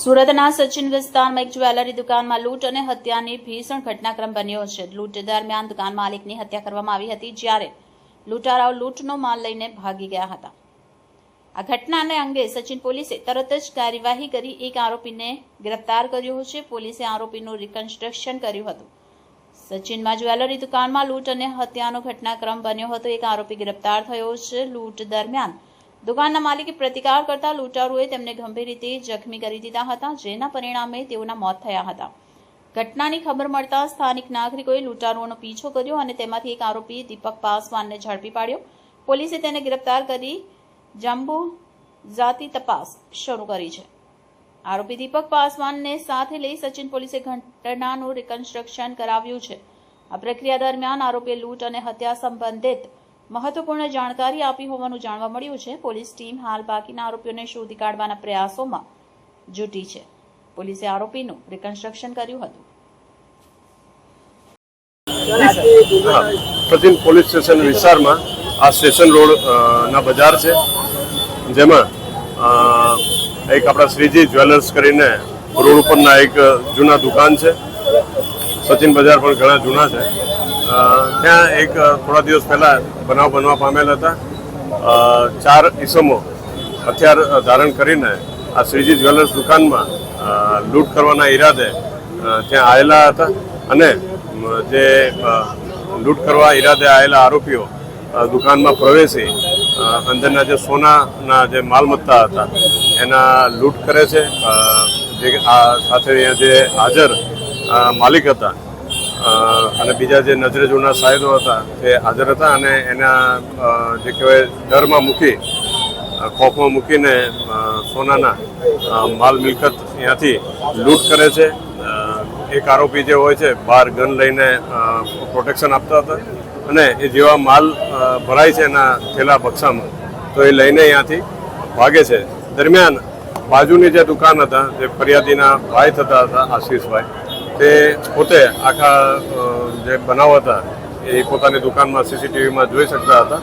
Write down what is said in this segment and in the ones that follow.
સુરતના સચિન વિસ્તારમાં એક જ્વેલરી દુકાનમાં લૂંટ અને હત્યાની ભીષણ ઘટનાક્રમ બન્યો છે। લૂંટ દરમિયાન દુકાન માલિકની હત્યા કરવામાં આવી હતી, જ્યારે લૂંટારાઓ લૂંટનો માલ લઈને ભાગી ગયા હતા। આ ઘટનાને અંગે સચિન પોલીસે તરત જ કાર્યવાહી કરી એક આરોપીને गिरफ्तार કર્યો છે। પોલીસે આરોપીનું રિકન્સ્ટ્રક્શન કર્યું હતું। સચિનમાં જ્વેલરી દુકાનમાં લૂંટ અને હત્યાનો ઘટનાક્રમ બન્યો હતો। એક આરોપી गिरफ्तार થયો છે। લૂંટ દરમિયાન દુકાનના માલિકે પ્રતિકાર કરતા લૂંટારુઓએ તેમને ગંભીર રીતે જખમી કરી દીધા હતા, જેના પરિણામે તેઓના મોત થયા હતા। ઘટનાની ખબર મળતા સ્થાનિક નાગરિકોએ લૂંટારુઓનો પીછો કર્યો અને તેમાંથી એક આરોપી દીપક પાસવાનને ઝડપી પાડ્યો। પોલીસે તેને गिरफ्तार કરી જંબુ જાતિ તપાસ શરૂ કરી છે। આરોપી દીપક પાસવાનને સાથે લઈ સચિન પોલીસે ઘટનાનું રિકન્સ્ટ્રક્શન કરાવ્યું છે। આ પ્રક્રિયા દરમિયાન આરોપીએ લૂંટ અને હત્યા સંબંધિત મહત્વપૂર્ણ જાણકારી આપી હોવાનું જાણવા મળ્યું છે। પોલીસ ટીમ હાલ બાકીના આરોપીઓને શોધી કાઢવાના પ્રયાસોમાં જુટી છે। પોલીસે આરોપીનું રિકન્સ્ટ્રક્શન કર્યું હતું। સચિન પોલીસ સ્ટેશન વિસ્તારમાં આ સ્ટેશન રોડ ના બજાર છે, જેમાં એક આપણા શ્રીજી જ્વેલર્સ કરીને રોડ ઉપરના એક જૂના દુકાન છે। સચિન બજાર પણ ઘણા જૂના છે। ત્યાં એક થોડા દિવસ પહેલા બનાવ બનવા પામેલ હતા। 4 ઈસમો હથિયાર ધારણ કરીને આ શ્રીજી જ્વેલર્સ દુકાનમાં લૂંટ કરવાના ઈરાદે ત્યાં આવેલા હતા અને જે લૂંટ કરવા ઈરાદે આવેલા આરોપીઓ દુકાનમાં પ્રવેશી અંદરના જે સોનાના જે માલમત્તા હતા એના લૂંટ કરે છે। જે સાથે અહીંયા જે હાજર માલિક હતા અને બીજા જે નજરે જોનાર સાહેબો હતા તે હાજર હતા અને એના જે કહેવાય ડરમાં મૂકી ખોફમાં મૂકીને સોનાના માલ મિલકત અહીંયાથી લૂંટ કરે છે। એક આરોપી જે હોય છે બહાર ગન લઈને પ્રોટેક્શન આપતા હતા અને એ જેવા માલ ભરાય છે એના થેલા બક્સામાં તો એ લઈને અહીંયાથી ભાગે છે। દરમિયાન બાજુની જે દુકાન હતા જે ફરિયાદીના ભાઈ થતા હતા આશીષભાઈ, તે પોતે આખા જે બનાવ હતા એ પોતાની દુકાનમાં સીસીટીવીમાં જોઈ શકતા હતા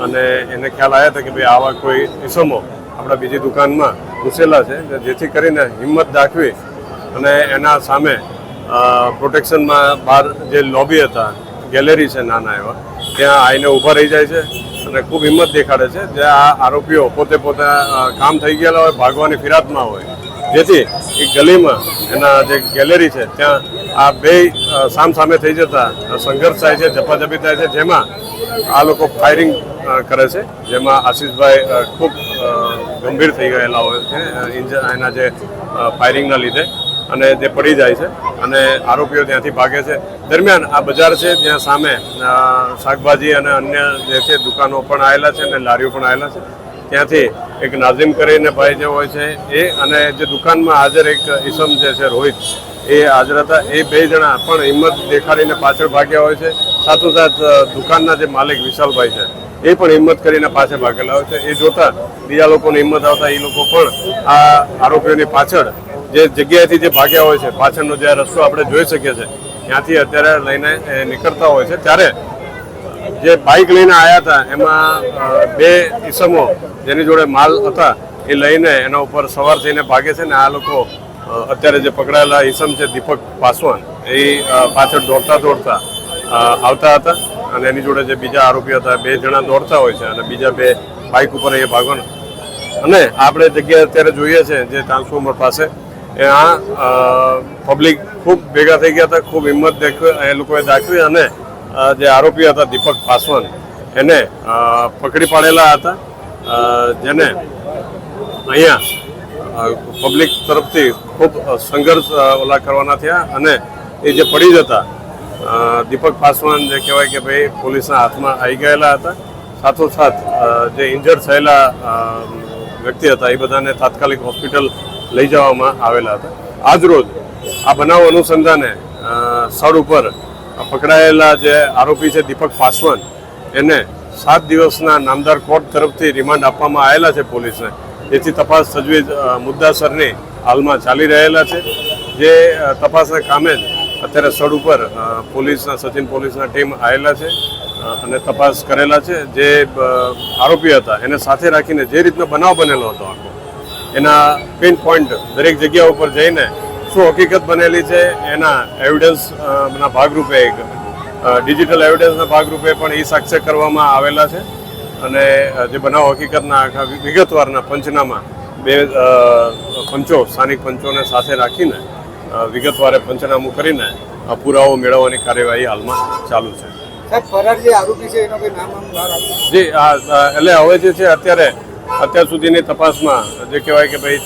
અને એને ખ્યાલ આવ્યા હતા કે ભાઈ આવા કોઈ ઈસમો આપણા બીજી દુકાનમાં ઘૂસેલા છે, જેથી કરીને હિંમત દાખવી અને એના સામે પ્રોટેક્શનમાં બહાર જે લોબી હતા, ગેલેરી છે નાના એવા, ત્યાં આવીને ઊભા રહી જાય છે અને ખૂબ હિંમત દેખાડે છે। જે આ આરોપીઓ પોતે કામ થઈ ગયેલા હોય, ભાગવાની ફિરાદમાં હોય, જેથી એક ગલીમાં એના જે ગેલેરી છે ત્યાં આ બે સામસામે થઈ જતા સંઘર્ષ થાય છે, ઝપાઝપી થાય છે, જેમાં આ લોકો ફાયરિંગ કરે છે, જેમાં આશીષભાઈ ખૂબ ગંભીર થઈ ગયેલા હોય છે એના જે ફાયરિંગના લીધે અને તે પડી જાય છે અને આરોપીઓ ત્યાંથી ભાગે છે। દરમિયાન આ બજાર છે ત્યાં સામે શાકભાજી અને અન્ય જે છે દુકાનો પણ આવેલા છે અને લારીઓ પણ આવેલા છે। ત્યાંથી એક નાઝીમ કરીને ભાઈ જે હોય છે એ અને જે દુકાનમાં હાજર એક ઈસમ જે છે રોહિત, એ હાજર હતા। એ બે જણા પણ હિંમત દેખાડીને પાછળ ભાગ્યા હોય છે। સાથોસાથ દુકાનના જે માલિક વિશાલભાઈ છે એ પણ હિંમત કરીને પાછળ ભાગેલા હોય છે। એ જોતા બીજા લોકોને હિંમત આવતા એ લોકો પણ આ આરોપીઓની પાછળ જે જગ્યાએથી જે ભાગ્યા હોય છે, પાછળનો જે રસ્તો આપણે જોઈ શકીએ છીએ ત્યાંથી અત્યારે લઈને નીકળતા હોય છે, ત્યારે જે બાઇક લઈને આવ્યા હતા એમાં બે ઈસમો જેની જોડે માલ હતા એ લઈને એના ઉપર સવાર થઈને ભાગે છે ને આ લોકો અત્યારે જે પકડાયેલા ઈસમ છે દીપક પાસવાન, એ પાછળ દોડતા આવતા હતા અને એની જોડે જે બીજા આરોપી હતા બે જણા દોડતા હોય છે અને બીજા બે બાઇક ઉપર એ ભાગવાના। અને આપણે જગ્યાએ અત્યારે જોઈએ છે જે ટ્રાન્સફોર્મર પાસે આ પબ્લિક ખૂબ ભેગા થઈ ગયા હતા, ખૂબ હિંમત એ લોકોએ દાખવી અને જે આરોપી હતા દીપક પાસવાન એને પકડી પાડેલા હતા, જેને અહીંયા પબ્લિક તરફથી ખૂબ સંઘર્ષ ઓલા કરવાના થયા અને એ જે પડી જતા દીપક પાસવાન જે કહેવાય કે ભાઈ પોલીસના હાથમાં આવી ગયેલા હતા। સાથોસાથ જે ઇન્જર્ડ થયેલા વ્યક્તિ હતા એ બધાને તાત્કાલિક હોસ્પિટલ લઈ જવામાં આવેલા હતા। આજરોજ આ બનાવ અનુસંધાને સ્થળ ઉપર પકડાયેલા જે આરોપી છે દીપક પાસવાન, એને 7 દિવસના નામદાર કોર્ટ તરફથી રિમાન્ડ આપવામાં આવેલા છે પોલીસને, જેથી તપાસ તજવીજ મુદ્દાસરની હાલમાં ચાલી રહેલા છે। જે તપાસના કામે અત્યારે સ્થળ ઉપર પોલીસના સચિન પોલીસના ટીમ આવેલા છે અને તપાસ કરેલા છે। જે આરોપી હતા એને સાથે રાખીને જે રીતનો બનાવ બનેલો હતો આખો એના પિન પોઈન્ટ દરેક જગ્યા ઉપર જઈને શું હકીકત બનેલી છે એના એવિડન્સ ના ભાગરૂપે ડિજિટલ એવિડન્સના ભાગરૂપે પણ એ સાક્ષર કરવામાં આવેલા છે અને જે બનાવ હકીકતના આખા વિગતવારના પંચનામા બે પંચો સ્થાનિક પંચોને સાથે રાખીને વિગતવારે પંચનામું કરીને પુરાવો મેળવવાની કાર્યવાહી હાલમાં ચાલુ છે. સાહેબ, ફરાર જે આરોપી છે એનો કોઈ નામ બહાર આવ્યું? જી એટલે હવે જે છે અત્યાર સુધીની તપાસમાં જે કહેવાય કે ભાઈ